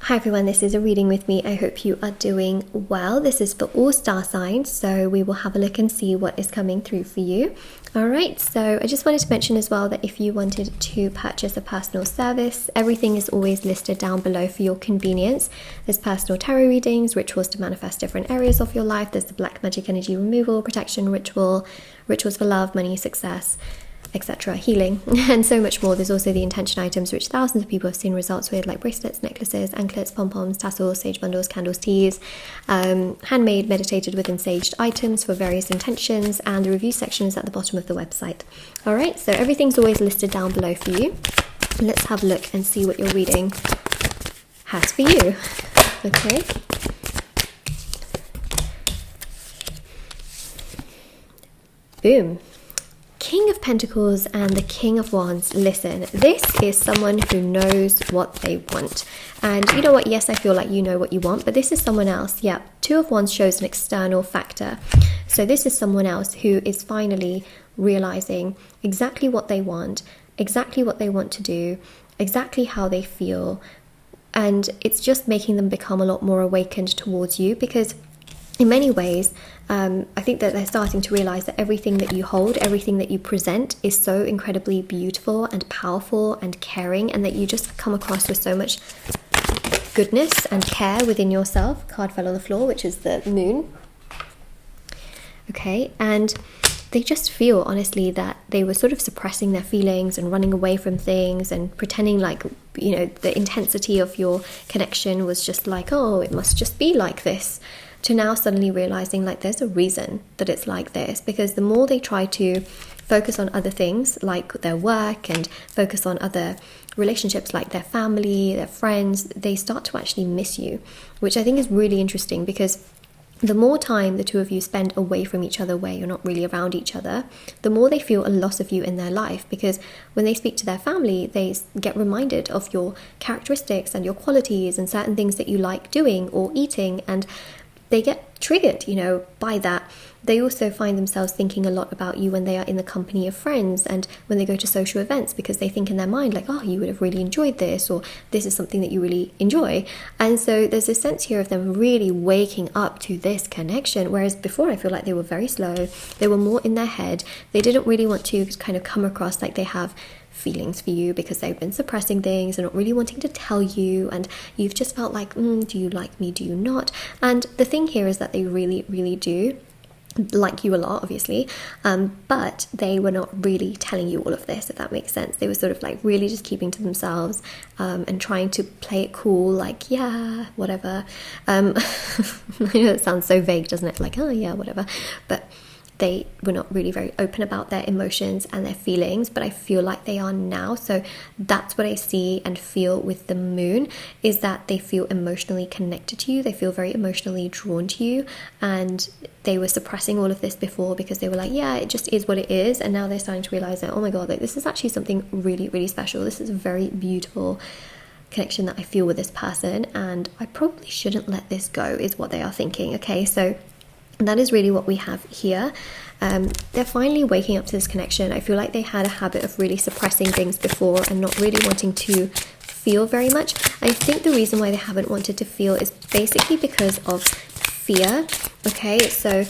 Hi everyone, this is a reading with me. I hope you are doing well. This is for all star signs, so we will have a look and see what is coming through for you. Alright, so I just wanted to mention as well that if you wanted to purchase a personal service, everything is always listed down below for your convenience. There's personal tarot readings, rituals to manifest different areas of your life. There's the black magic energy removal, protection ritual, rituals for love, money, success, etc., healing, and so much more. There's also the intention items, which thousands of people have seen results with, like bracelets, necklaces, anklets, pom-poms, tassels, sage bundles, candles, teas, handmade, meditated with, and saged items for various intentions, and the review section is at the bottom of the website. Alright, so everything's always listed down below for you. Let's have a look and see what your reading has for you. Okay. Boom. King of Pentacles and the King of Wands. Listen, this is someone who knows what they want. And you know what? Yes, I feel like you know what you want, but this is someone else. Yeah, Two of Wands shows an external factor. So this is someone else who is finally realizing exactly what they want to do, exactly how they feel. And it's just making them become a lot more awakened towards you, because in many ways, I think that they're starting to realize that everything that you hold, everything that you present is so incredibly beautiful and powerful and caring, and that you just come across with so much goodness and care within yourself. Card fell on the floor, which is the moon. Okay, and they just feel, honestly, that they were sort of suppressing their feelings and running away from things and pretending like, you know, the intensity of your connection was just like, oh, it must just be like this, to now suddenly realizing like there's a reason that it's like this. Because the more they try to focus on other things like their work and focus on other relationships like their family, their friends, they start to actually miss you, which I think is really interesting, because the more time the two of you spend away from each other, where you're not really around each other, the more they feel a loss of you in their life. Because when they speak to their family, they get reminded of your characteristics and your qualities and certain things that you like doing or eating, and they get triggered, you know, by that. They also find themselves thinking a lot about you when they are in the company of friends and when they go to social events, because they think in their mind like, oh, you would have really enjoyed this, or this is something that you really enjoy. And so there's this sense here of them really waking up to this connection, whereas before I feel like they were very slow, they were more in their head, they didn't really want to kind of come across like they have feelings for you, because they've been suppressing things and not really wanting to tell you, and you've just felt like, do you like me, do you not? And the thing here is that they really, really do like you a lot, obviously, but they were not really telling you all of this, if that makes sense. They were sort of like really just keeping to themselves, and trying to play it cool, like, yeah, whatever. I know it sounds so vague, doesn't it? Like, oh yeah, whatever. But they were not really very open about their emotions and their feelings, but I feel like they are now. So that's what I see and feel with the moon, is that they feel emotionally connected to you. They feel very emotionally drawn to you, and they were suppressing all of this before because they were like, yeah, it just is what it is. And now they're starting to realize that, oh my god, like, this is actually something really, really special. This is a very beautiful connection that I feel with this person, and I probably shouldn't let this go, is what they are thinking. Okay, so that is really what we have here. They're finally waking up to this connection. I feel like they had a habit of really suppressing things before and not really wanting to feel very much. I think the reason why they haven't wanted to feel is basically because of fear. Okay, so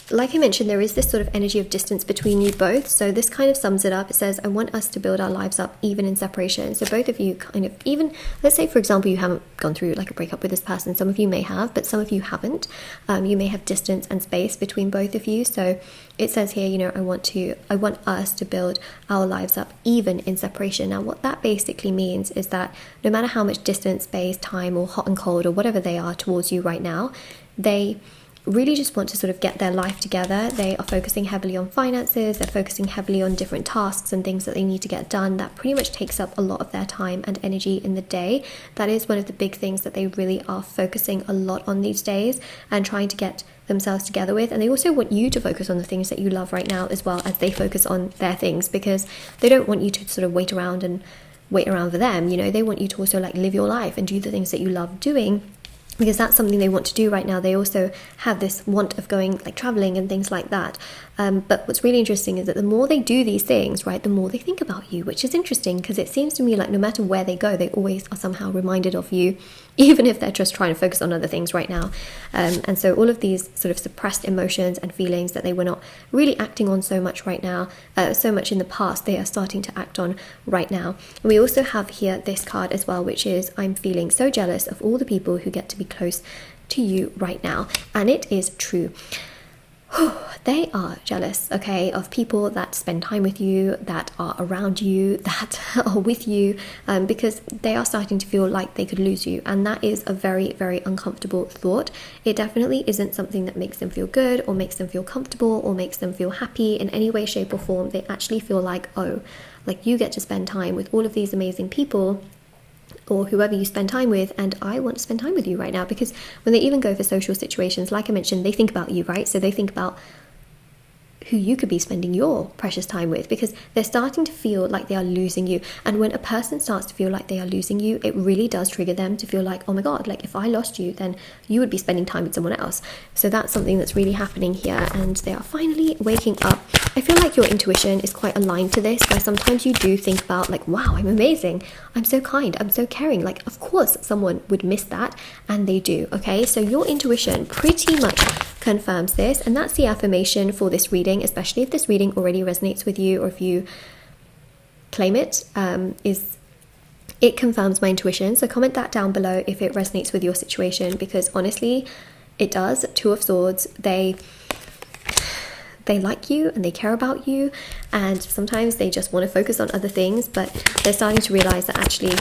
like I mentioned, there is this sort of energy of distance between you both. So this kind of sums it up. It says, I want us to build our lives up even in separation. So both of you kind of, even, let's say for example, you haven't gone through like a breakup with this person. Some of you may have, but some of you haven't. You may have distance and space between both of you. So it says here, you know, I want us to build our lives up even in separation. Now what that basically means is that no matter how much distance, space, time, or hot and cold, or whatever they are towards you right now, they really just want to sort of get their life together. They are focusing heavily on finances, they're focusing heavily on different tasks and things that they need to get done. That pretty much takes up a lot of their time and energy in the day. That is one of the big things that they really are focusing a lot on these days and trying to get themselves together with. And they also want you to focus on the things that you love right now, as well as they focus on their things, because they don't want you to sort of wait around for them. You know, they want you to also like live your life and do the things that you love doing. because that's something they want to do right now. They also have this want of going like traveling and things like that. But what's really interesting is that the more they do these things, right, the more they think about you, which is interesting because it seems to me like no matter where they go, they always are somehow reminded of you, even if they're just trying to focus on other things right now. And so all of these sort of suppressed emotions and feelings that they were not really acting on so much right now, so much in the past, they are starting to act on right now. And we also have here this card as well, which is I'm feeling so jealous of all the people who get to be close to you right now. And it is true. They are jealous, okay, of people that spend time with you, that are around you, that are with you, because they are starting to feel like they could lose you. And that is a very, very uncomfortable thought. It definitely isn't something that makes them feel good or makes them feel comfortable or makes them feel happy in any way, shape or form. They actually feel like, oh, like you get to spend time with all of these amazing people, or whoever you spend time with, and I want to spend time with you right now. Because when they even go for social situations, like I mentioned, they think about you, right? So they think about who you could be spending your precious time with, because they're starting to feel like they are losing you. And when a person starts to feel like they are losing you, it really does trigger them to feel like, oh my god, like if I lost you, then you would be spending time with someone else. So that's something that's really happening here, and they are finally waking up. I feel like your intuition is quite aligned to this, where sometimes you do think about like, wow, I'm amazing, I'm so kind, I'm so caring, like of course someone would miss that, and they do. Okay, so your intuition pretty much confirms this, and that's the affirmation for this reading, especially if this reading already resonates with you, or if you claim it, is it confirms my intuition. So comment that down below if it resonates with your situation, because honestly it does. Two of Swords, they like you and they care about you, and sometimes they just want to focus on other things, but they're starting to realize that actually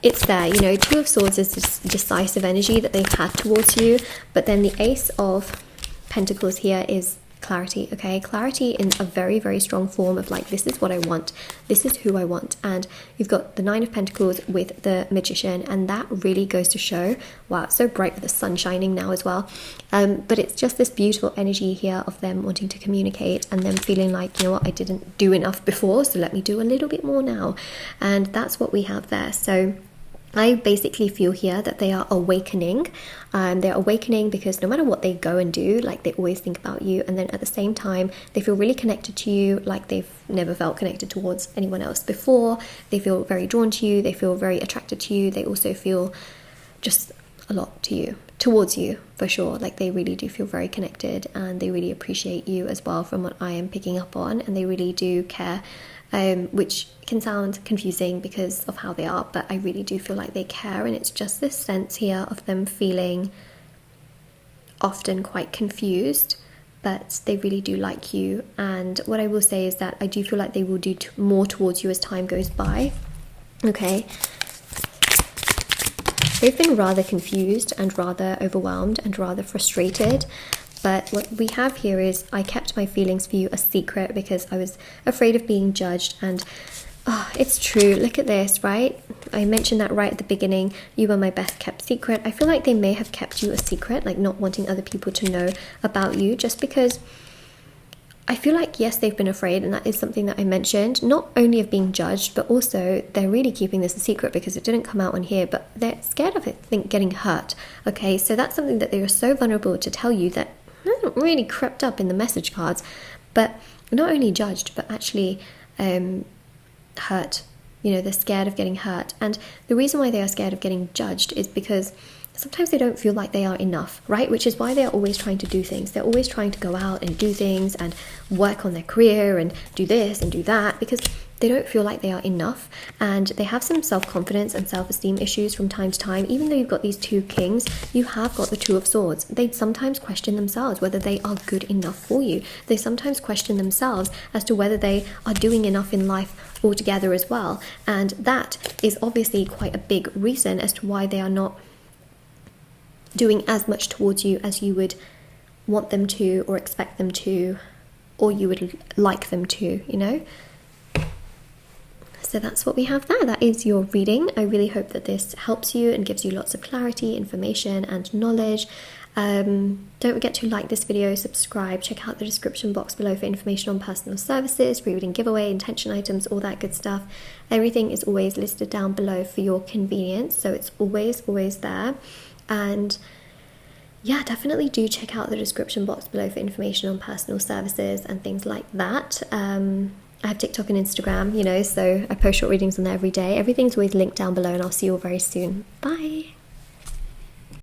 it's there. You know, Two of Swords is this decisive energy that they've had towards you, but then the Ace of Pentacles here is clarity, okay? Clarity in a very, very strong form of like, this is what I want, this is who I want. And you've got the Nine of Pentacles with the Magician, and that really goes to show, wow, it's so bright with the sun shining now as well. But it's just this beautiful energy here of them wanting to communicate and them feeling like, you know what, I didn't do enough before, so let me do a little bit more now. And that's what we have there. So I basically feel here that they are awakening. They're awakening because no matter what they go and do, like they always think about you, and then at the same time they feel really connected to you, like they've never felt connected towards anyone else before. They feel very drawn to you, they feel very attracted to you, they also feel just a lot to you, towards you for sure. Like they really do feel very connected, and they really appreciate you as well from what I am picking up on, and they really do care. Which can sound confusing because of how they are, but I really do feel like they care, and it's just this sense here of them feeling often quite confused, but they really do like you. And what I will say is that I do feel like they will do more towards you as time goes by, okay? They've been rather confused and rather overwhelmed and rather frustrated. But what we have here is, I kept my feelings for you a secret because I was afraid of being judged. And it's true. Look at this, right? I mentioned that right at the beginning. You were my best kept secret. I feel like they may have kept you a secret, like not wanting other people to know about you, just because I feel like, yes, they've been afraid, and that is something that I mentioned, not only of being judged, but also they're really keeping this a secret because it didn't come out on here, but they're scared of it, getting hurt. Okay, so that's something that they are so vulnerable to tell you that hasn't really crept up in the message cards, but not only judged, but actually hurt. You know, they're scared of getting hurt. And the reason why they are scared of getting judged is because sometimes they don't feel like they are enough, right? Which is why they are always trying to do things. They're always trying to go out and do things and work on their career and do this and do that, because they don't feel like they are enough, and they have some self-confidence and self-esteem issues from time to time. Even though you've got these two kings, you have got the Two of Swords. They sometimes question themselves whether they are good enough for you. They sometimes question themselves as to whether they are doing enough in life altogether as well. And that is obviously quite a big reason as to why they are not doing as much towards you as you would want them to, or expect them to, or you would like them to, you know? So that's what we have there. That is your reading. I really hope that this helps you and gives you lots of clarity, information and knowledge. Don't forget to like this video, subscribe, check out the description box below for information on personal services, reading giveaway, intention items, all that good stuff. Everything is always listed down below for your convenience, so it's always there. And yeah, definitely do check out the description box below for information on personal services and things like that. I have TikTok and Instagram, you know, so I post short readings on there every day. Everything's always linked down below, and I'll see you all very soon. Bye!